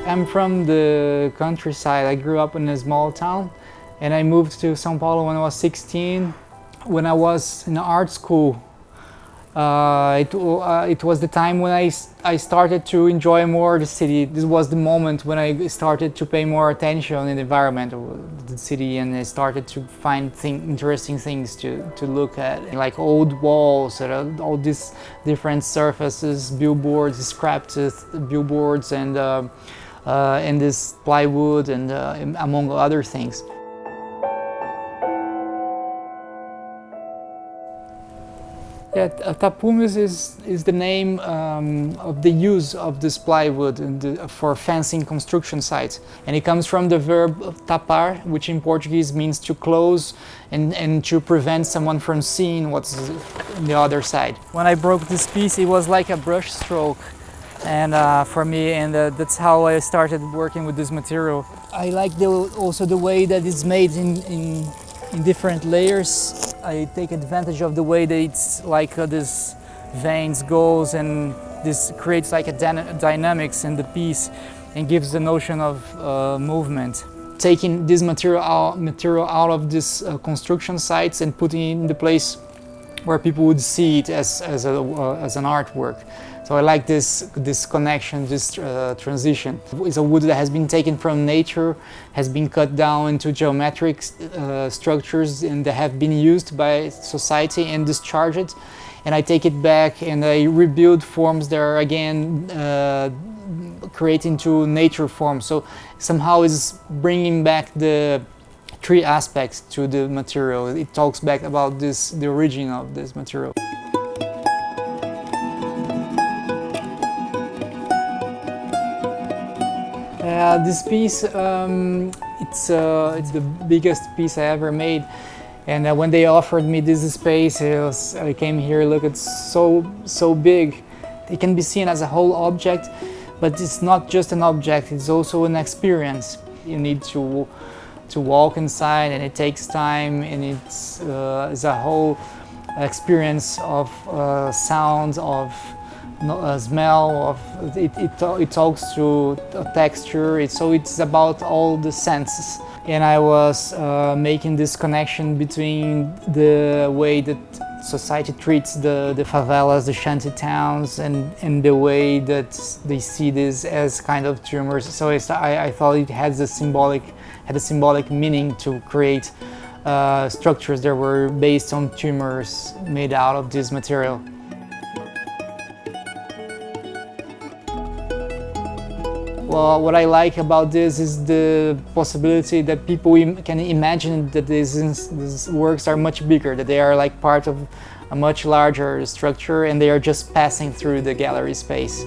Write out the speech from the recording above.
I'm from the countryside. I grew up in a small town and I moved to São Paulo when I was 16. When I was in art school, it was the time when I started to enjoy more the city. This was the moment when I started to pay more attention in the environment of the city, and I started to find interesting things to look at, like old walls, all these different surfaces, billboards, scrapped billboards, and this plywood, and among other things. Yeah, tapumes is the name of the use of this plywood for fencing construction sites. And it comes from the verb tapar, which in Portuguese means to close and to prevent someone from seeing what's on the other side. When I broke this piece, it was like a brush stroke and for me, and that's how I started working with this material. I like also the way that it's made in different layers. I take advantage of the way that it's like this veins goes, and this creates like a dynamics in the piece and gives the notion of movement. Taking this material out of these construction sites and putting it in the place where people would see it as an artwork. So I like this connection, this transition. It's a wood that has been taken from nature, has been cut down into geometric structures, and that have been used by society and discharged. And I take it back and I rebuild forms that are again creating to nature forms. So somehow it's bringing back the three aspects to the material. It talks back about the origin of this material. This piece, it's the biggest piece I ever made, and when they offered me this space, I came here. Look, it's so big. It can be seen as a whole object, but it's not just an object. It's also an experience. You need to walk inside, and it takes time, and it's a whole experience of sounds, of smell, of it talks through texture. So it's about all the senses. And I was making this connection between the way that society treats the favelas, the shanty towns, and the way that they see this as kind of tumors. So I thought it had a symbolic meaning to create structures that were based on tumors made out of this material. Well, what I like about this is the possibility that people can imagine that these works are much bigger, that they are like part of a much larger structure, and they are just passing through the gallery space.